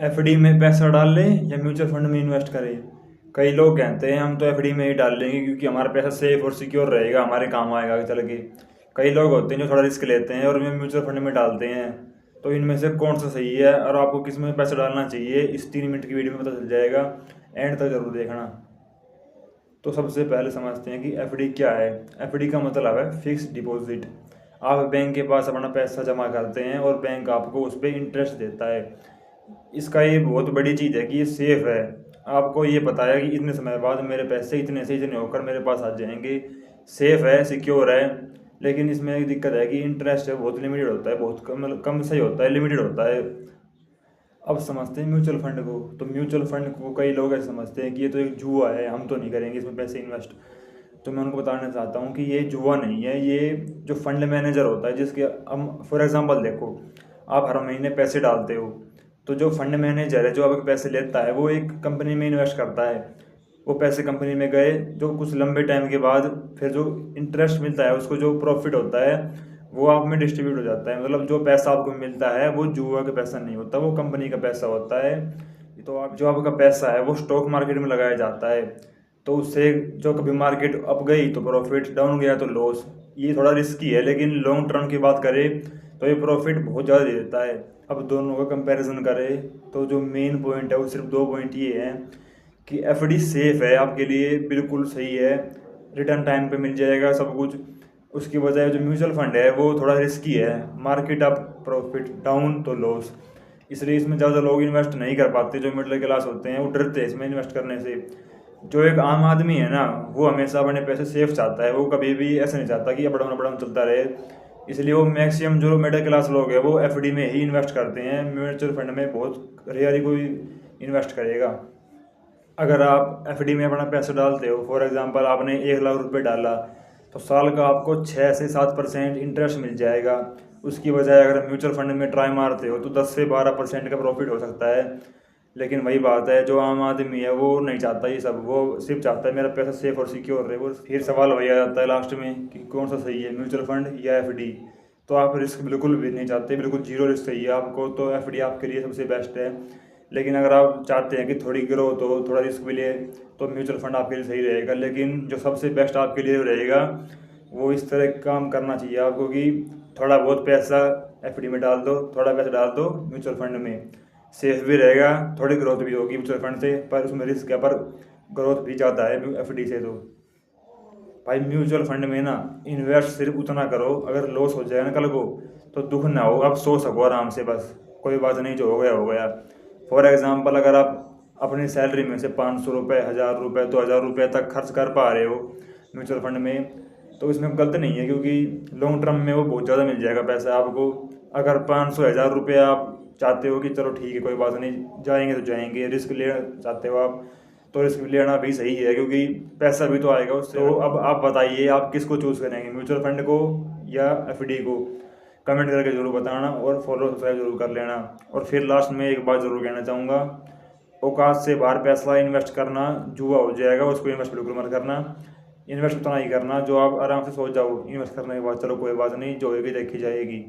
FD में पैसा डाल लें या म्यूचुअल फंड में इन्वेस्ट करें। कई लोग कहते हैं हम तो एफडी में ही डाल लेंगे क्योंकि हमारा पैसा सेफ और सिक्योर रहेगा, हमारे काम आएगा आगे चल के। कई लोग होते हैं जो थोड़ा रिस्क लेते हैं और वे म्यूचुअल फंड में डालते हैं। तो इनमें से कौन सा सही है और आपको किस में पैसा डालना चाहिए, इस 3 मिनट की वीडियो में पता चल जाएगा। एंड तक जरूर देखना। तो सबसे पहले समझते हैं कि एफडी क्या है। एफडी का मतलब है फिक्स डिपॉजिट। आप बैंक के पास अपना पैसा जमा करते हैं और बैंक आपको उस पर इंटरेस्ट देता है। इसका ये बहुत बड़ी चीज़ है कि ये सेफ है। आपको ये पता है कि इतने समय बाद मेरे पैसे इतने से इतने होकर मेरे पास आ जाएंगे। सेफ है, सिक्योर है। लेकिन इसमें एक दिक्कत है कि इंटरेस्ट है बहुत लिमिटेड होता है, बहुत कम, मतलब कम से ही होता है, लिमिटेड होता है। अब समझते हैं म्यूचुअल फंड को। तो म्यूचुअल फंड को कई लोग ऐसे समझते हैं कि ये तो एक जुआ है, हम तो नहीं करेंगे इसमें पैसे इन्वेस्ट। तो मैं उनको बताना चाहता हूँ कि ये जुआ नहीं है। ये जो फंड मैनेजर होता है, जिसके हम फॉर एग्जांपल देखो, आप हर महीने पैसे डालते हो, तो जो फंड मैनेजर है जो आपके पैसे लेता है वो एक कंपनी में इन्वेस्ट करता है। वो पैसे कंपनी में गए, जो कुछ लंबे टाइम के बाद फिर जो इंटरेस्ट मिलता है, उसको जो प्रॉफिट होता है वो आप में डिस्ट्रीब्यूट हो जाता है। मतलब जो पैसा आपको मिलता है वो जुआ का पैसा नहीं होता, वो कंपनी का पैसा होता है। तो आप जो आपका पैसा है वो स्टॉक मार्केट में लगाया जाता है। तो उससे जो कभी मार्केट अप गई तो प्रॉफिट, डाउन गया तो लॉस। ये थोड़ा रिस्की है, लेकिन लॉन्ग टर्म की बात करें तो ये प्रॉफिट बहुत ज़्यादा दे देता है। अब दोनों का कंपैरिजन करें तो जो मेन पॉइंट है वो सिर्फ 2 पॉइंट ये हैं कि एफडी सेफ है आपके लिए, बिल्कुल सही है, रिटर्न टाइम पे मिल जाएगा सब कुछ। उसकी बजाय जो म्यूचुअल फंड है वो थोड़ा रिस्की है, मार्केट अप प्रॉफिट, डाउन तो लॉस। इसलिए इसमें ज़्यादा लोग इन्वेस्ट नहीं कर पाते। जो मिडिल क्लास होते हैं वो डरते हैं इसमें इन्वेस्ट करने से। जो एक आम आदमी है ना, वो हमेशा अपने पैसे सेफ चाहता है, वो कभी भी ऐसा नहीं चाहता कि अपना अपना चलता रहे। इसलिए वो मैक्सिमम जो मिडिल क्लास लोग हैं वो एफडी में ही इन्वेस्ट करते हैं। म्यूचुअल फंड में बहुत रेयर ही कोई इन्वेस्ट करेगा। अगर आप एफडी में अपना पैसा डालते हो, फॉर एग्जांपल आपने 1 लाख रुपए डाला, तो साल का आपको 6 से 7% इंटरेस्ट मिल जाएगा। उसकी बजाय अगर म्यूचुअल फंड में ट्राई मारते हो तो 10 से 12% का प्रॉफिट हो सकता है। लेकिन वही बात है, जो आम आदमी है वो नहीं चाहता ये सब, वो सिर्फ चाहता है मेरा पैसा सेफ और सिक्योर रहे। वो फिर सवाल वही आ जाता है लास्ट में कि कौन सा सही है, म्यूचुअल फंड या एफडी। तो आप रिस्क बिल्कुल भी नहीं चाहते, बिल्कुल जीरो रिस्क चाहिए आपको, तो एफडी आपके लिए सबसे बेस्ट है। लेकिन अगर आप चाहते हैं कि थोड़ी ग्रोथ हो, थोड़ा रिस्क भी ले, तो म्यूचुअल फंड आपके लिए सही रहेगा। लेकिन जो सबसे बेस्ट आपके लिए रहेगा वो इस तरह काम करना चाहिए आपको कि थोड़ा बहुत पैसा एफडी में डाल दो, थोड़ा पैसा डाल दो म्यूचुअल फंड में। सेफ भी रहेगा, थोड़ी ग्रोथ भी होगी म्यूचुअल फंड से, पर उसमें रिस्क है, पर ग्रोथ भी ज़्यादा है एफडी से। तो भाई म्यूचुअल फंड में ना इन्वेस्ट सिर्फ उतना करो, अगर लॉस हो जाए ना कल को तो दुख ना हो, आप सो सको आराम से, बस कोई बात नहीं, जो हो गया हो गया। फॉर एग्जांपल अगर आप अपनी सैलरी में से 500 रुपये, 1000 रुपये, 2000 रुपये तक खर्च कर पा रहे हो म्यूचुअल फंड में, तो इसमें गलत नहीं है, क्योंकि लॉन्ग टर्म में वो बहुत ज़्यादा मिल जाएगा पैसा आपको। अगर 500, 1000 रुपये आप चाहते हो कि चलो ठीक है कोई बात नहीं, जाएंगे तो जाएंगे, रिस्क ले चाहते हो आप, तो रिस्क लेना भी सही है, क्योंकि पैसा भी तो आएगा उससे। तो अब आप बताइए आप किसको चूज़ करेंगे, म्यूचुअल फंड को या एफडी को? कमेंट करके जरूर बताना और फॉलो सब्सक्राइब जरूर कर लेना। और फिर लास्ट में एक बात जरूर कहना चाहूँगा, औकात से बाहर पैसा इन्वेस्ट करना जुआ हो जाएगा, उसको इन्वेस्ट बिल्कुल मत करना। इन्वेस्ट उतना ही करना जो आप आराम से सोच जाओ इन्वेस्ट करने के बाद, चलो कोई बात नहीं, जो होगी देखी जाएगी।